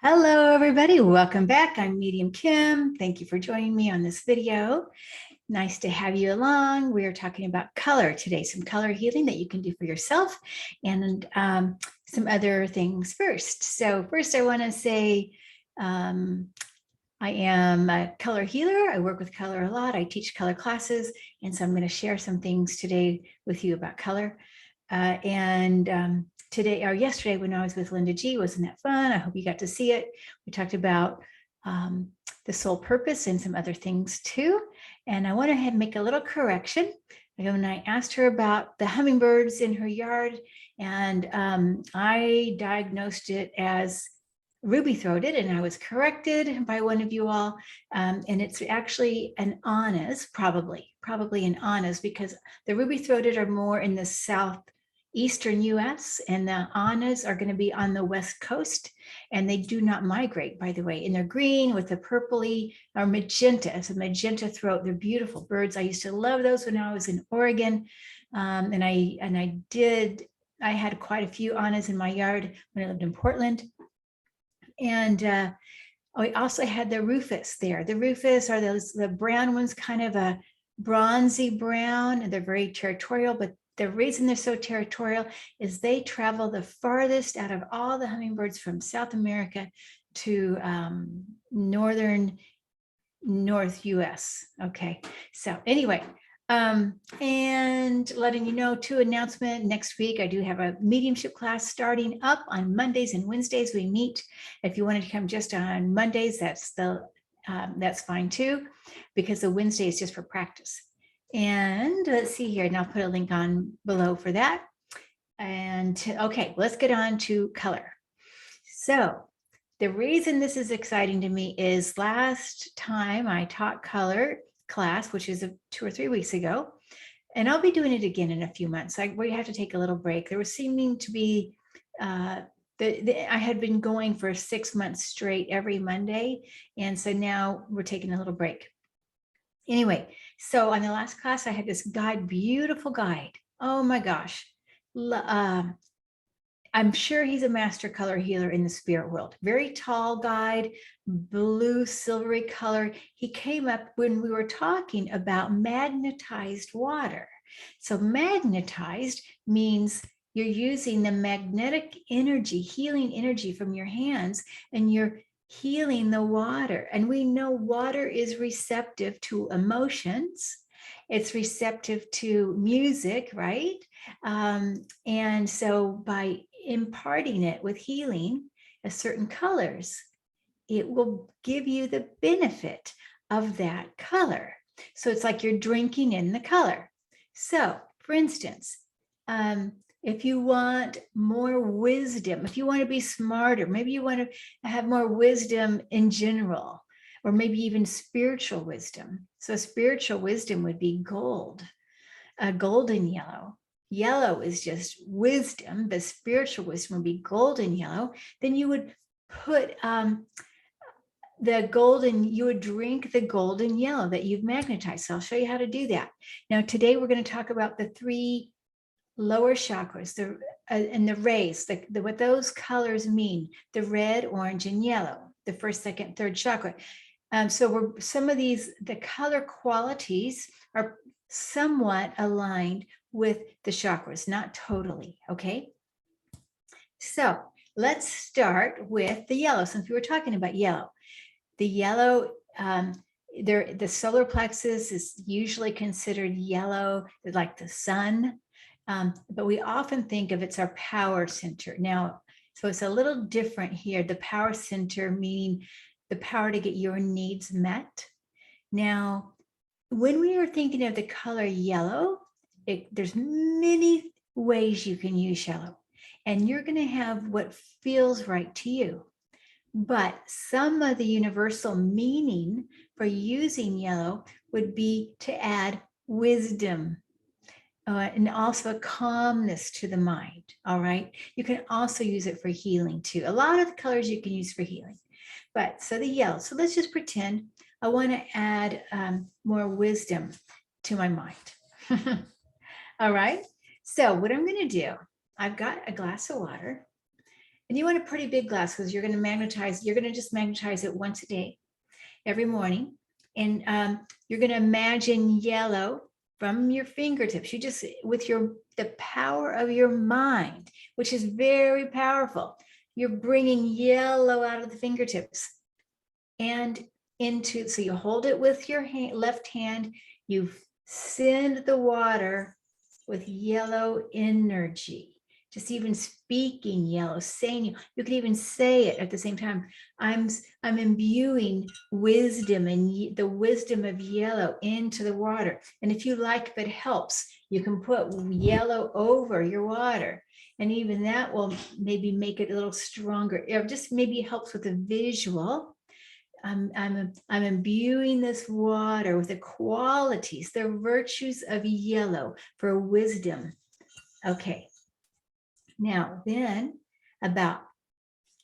Hello, everybody. Welcome back. I'm Medium Kim. Thank you for joining me on this video. Nice to have you along. We are talking about color today, some color healing that you can do for yourself and some other things first. So first I want to say I am a color healer. I work with color a lot. I teach color classes. And so I'm going to share some things today with you about color. Today or yesterday when I was with Linda G, wasn't that fun? I hope you got to see it. We talked about the soul purpose and some other things too. And I want to make a little correction. When I asked her about the hummingbirds in her yard, and I diagnosed it as ruby-throated, and I was corrected by one of you all. And it's actually an annas, probably an annas, because the ruby-throated are more in the southeastern US, and the annas are going to be on the west coast, and they do not migrate, by the way. And they're green with a purpley or magenta. It's a magenta throat. They're beautiful birds. I used to love those when I was in Oregon. I had quite a few annas in my yard when I lived in Portland. And we also had the rufus there. The rufus are the brown ones, kind of a bronzy brown, and they're very territorial. But the reason they're so territorial is they travel the farthest out of all the hummingbirds from South America to north US. Okay, so anyway, and letting you know, too, announcement next week, I do have a mediumship class starting up on Mondays and Wednesdays. We meet. If you wanted to come just on Mondays, that's fine too, because the Wednesday is just for practice. And let's see here, and I'll put a link on below for that. And okay, let's get on to color. So the reason this is exciting to me is last time I taught color class, which is 2 or 3 weeks ago, and I'll be doing it again in a few months. We have to take a little break. There was seeming to be I had been going for 6 months straight every Monday, and so now we're taking a little break. Anyway, so on the last class I had this guide, beautiful guide. Oh my gosh. I'm sure he's a master color healer in the spirit world. Very tall guide, blue, silvery color. He came up when we were talking about magnetized water. So magnetized means you're using the magnetic energy, healing energy from your hands, and you're healing the water. And we know water is receptive to emotions. It's receptive to music, right? And so by imparting it with healing of certain colors, it will give you the benefit of that color. So it's like you're drinking in the color. So for instance, if you want more wisdom, if you want to be smarter, maybe you want to have more wisdom in general, or maybe even spiritual wisdom. So spiritual wisdom would be gold, golden yellow. Yellow is just wisdom. The spiritual wisdom would be golden yellow. Then you would put you would drink the golden yellow that you've magnetized. So I'll show you how to do that. Now, today we're going to talk about the 3 lower chakras, and the rays, what those colors mean, the red, orange, and yellow, the first, second, third chakra. So some of these, the color qualities are somewhat aligned with the chakras, not totally, okay? So let's start with the yellow, since we were talking about yellow. The yellow, the solar plexus is usually considered yellow, like the sun, but we often think of it's our power center. Now, so it's a little different here. The power center meaning the power to get your needs met. Now, when we are thinking of the color yellow, there's many ways you can use yellow, and you're going to have what feels right to you. But some of the universal meaning for using yellow would be to add wisdom and also a calmness to the mind. All right. You can also use it for healing too. A lot of the colors you can use for healing. But so the yellow. So let's just pretend I want to add more wisdom to my mind. All right. So what I'm going to do, I've got a glass of water, And you want a pretty big glass because you're going to just magnetize it once a day, every morning. And you're going to imagine yellow from your fingertips. You just, with the power of your mind, which is very powerful, you're bringing yellow out of the fingertips and into, so you hold it with your left hand, you send the water with yellow energy. Just even speaking yellow, saying, you could even say it at the same time. I'm imbuing wisdom and the wisdom of yellow into the water. And if you like, if it helps, you can put yellow over your water. And even that will maybe make it a little stronger. It just maybe helps with the visual. I'm imbuing this water with the qualities, the virtues of yellow for wisdom. Okay. Now, then about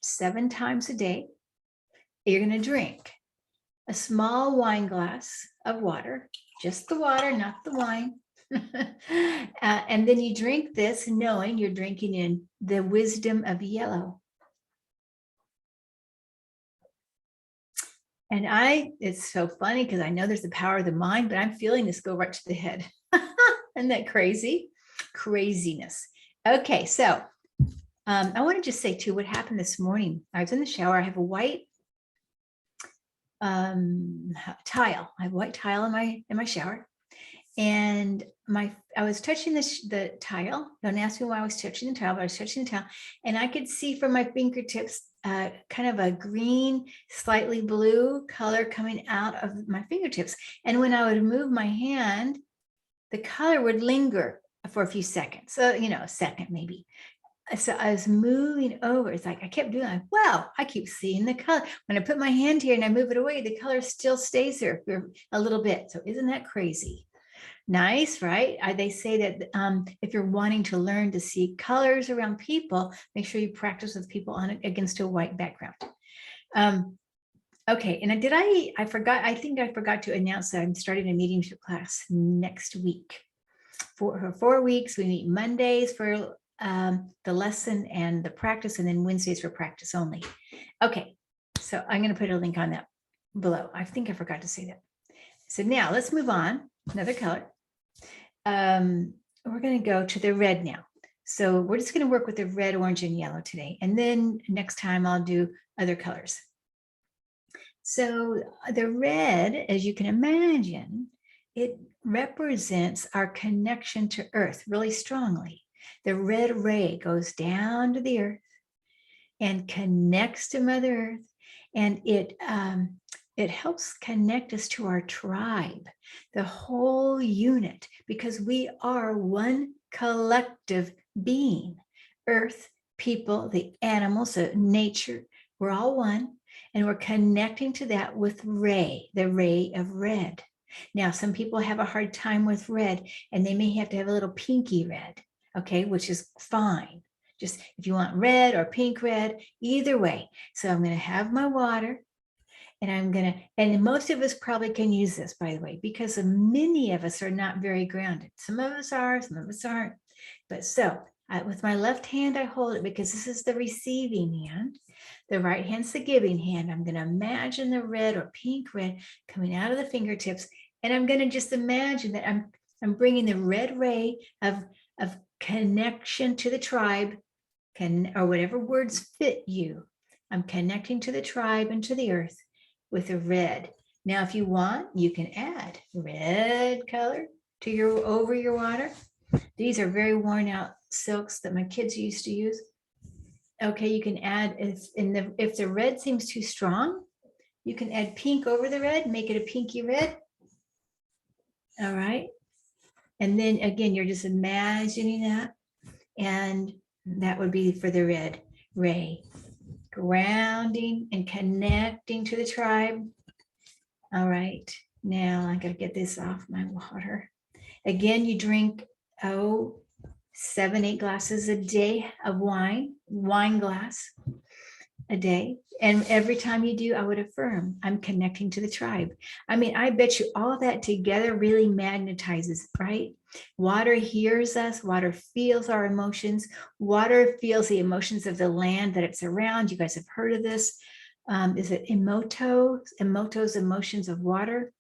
7 times a day, you're going to drink a small wine glass of water, just the water, not the wine. And then you drink this knowing you're drinking in the wisdom of yellow. And it's so funny because I know there's the power of the mind, but I'm feeling this go right to the head. Isn't that crazy? Craziness. Okay, so I want to just say too, what happened this morning. I was in the shower. I have a white tile. I have a white tile in my shower. And I was touching the tile. Don't ask me why I was touching the tile, but I was touching the tile. And I could see from my fingertips kind of a green, slightly blue color coming out of my fingertips. And when I would move my hand, the color would linger for a few seconds. So, a second maybe. So I was moving over. It's like I kept doing it. Well, I keep seeing the color. When I put my hand here and I move it away, the color still stays there for a little bit. So isn't that crazy? Nice, right? They say that if you're wanting to learn to see colors around people, make sure you practice with people against a white background. Okay, and I think I forgot to announce that I'm starting a mediumship class next week. For 4 weeks, we meet Mondays for the lesson and the practice, and then Wednesdays for practice only. Okay, so I'm going to put a link on that below. I think I forgot to say that. So now let's move on. Another color. We're going to go to the red now. So we're just going to work with the red, orange, and yellow today. And then next time I'll do other colors. So the red, as you can imagine, it represents our connection to Earth really strongly. The red ray goes down to the Earth and connects to Mother Earth. And it helps connect us to our tribe, the whole unit, because we are one collective being. Earth, people, the animals, the nature, we're all one. And we're connecting to that with ray, the ray of red. Now, some people have a hard time with red, and they may have to have a little pinky red, okay, which is fine. Just if you want red or pink red, either way. So I'm going to have my water. And most of us probably can use this, by the way, because many of us are not very grounded. Some of us are, some of us aren't. But so with my left hand, I hold it because this is the receiving hand. The right hand's the giving hand. I'm going to imagine the red or pink red coming out of the fingertips. And I'm going to just imagine that I'm bringing the red ray of connection to the tribe, or whatever words fit you. I'm connecting to the tribe and to the earth with a red. Now, if you want, you can add red color to over your water. These are very worn out silks that my kids used to use. Okay, you can add, if the red seems too strong, you can add pink over the red, make it a pinky red. All right. And then again, you're just imagining that. And that would be for the red ray. Grounding and connecting to the tribe. All right, now I gotta get this off my water. Again, you drink 7-8 glasses a day of wine glass. a day. And every time you do, I would affirm, I'm connecting to the tribe. I mean, I bet you all that together really magnetizes, right? Water hears us, water feels our emotions, water feels the emotions of the land that it's around. You guys have heard of this. Is it Emoto's emotions of water?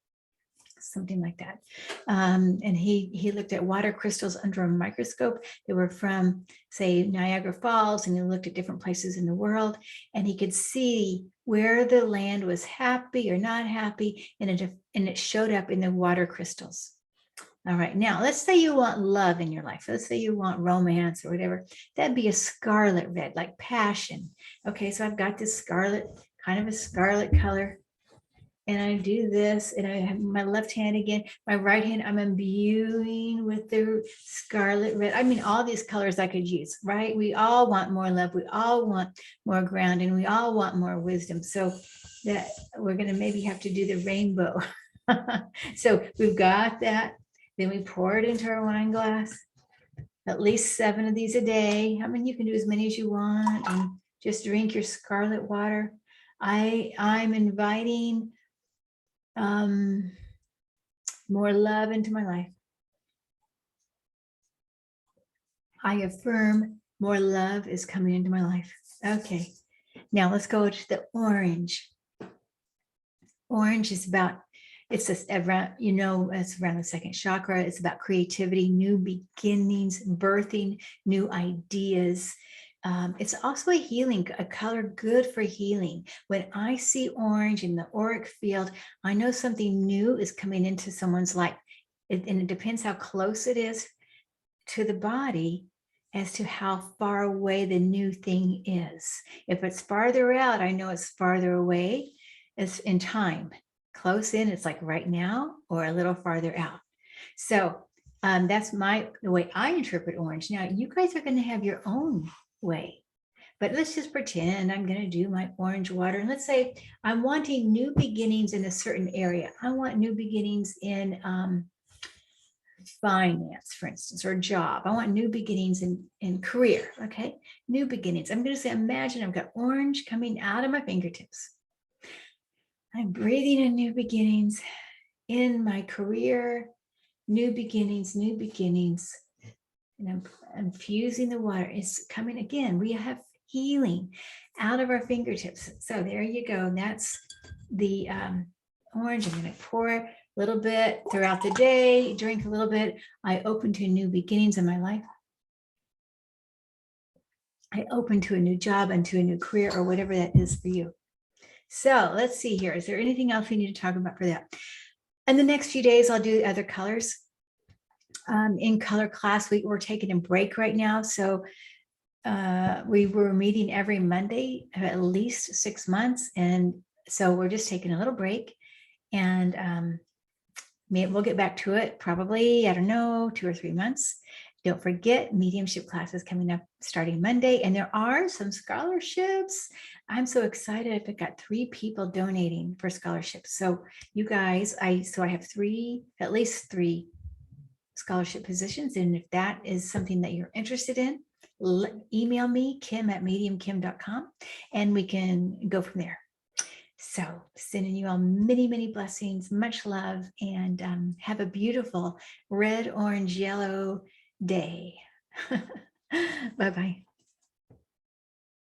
Something like that. And he looked at water crystals under a microscope. They were from, say, Niagara Falls, and he looked at different places in the world, and he could see where the land was happy or not happy, and it showed up in the water crystals. All right, now let's say you want love in your life. Let's say you want romance or whatever. That'd be a scarlet red, like passion. Okay, so I've got this scarlet, kind of a scarlet color. And I do this, and I have my left hand again, my right hand, I'm imbuing with the scarlet red. I mean, all these colors I could use, right? We all want more love. We all want more grounding. We all want more wisdom. So that we're going to maybe have to do the rainbow. So we've got that. Then we pour it into our wine glass, at least 7 of these a day. I mean, you can do as many as you want, and just drink your scarlet water. I'm inviting more love into my life. I affirm more love is coming into my life. Okay, now let's go to the orange. Orange is about, it's around, it's around the second chakra. It's about creativity, new beginnings, birthing new ideas. It's also a healing, a color good for healing. When I see orange in the auric field, I know something new is coming into someone's life. And it depends how close it is to the body as to how far away the new thing is. If it's farther out, I know it's farther away. It's in time. Close in, it's like right now, or a little farther out. So that's the way I interpret orange. Now, you guys are going to have your own way, but let's just pretend I'm going to do my orange water. And let's say I'm wanting new beginnings in a certain area. I want new beginnings in finance, for instance, or job. I want new beginnings in career. Okay, new beginnings. I'm going to say, imagine I've got orange coming out of my fingertips. I'm breathing in new beginnings in my career, new beginnings, new beginnings. And I'm infusing the water. It's coming again. We have healing out of our fingertips. So there you go. And that's the orange. I'm going to pour a little bit throughout the day, drink a little bit. I open to new beginnings in my life. I open to a new job and to a new career, or whatever that is for you. So let's see here. Is there anything else we need to talk about for that? In the next few days, I'll do other colors. In color class, we're taking a break right now. So we were meeting every Monday, at least 6 months. And so we're just taking a little break, and we'll get back to it probably, I don't know, 2 or 3 months. Don't forget, mediumship classes coming up starting Monday, and there are some scholarships. I'm so excited. I've got 3 people donating for scholarships. So you guys, I have at least three scholarship positions. And if that is something that you're interested in, email me, kim@mediumkim.com, and we can go from there. So sending you all many, many blessings, much love, and have a beautiful red, orange, yellow day. Bye-bye.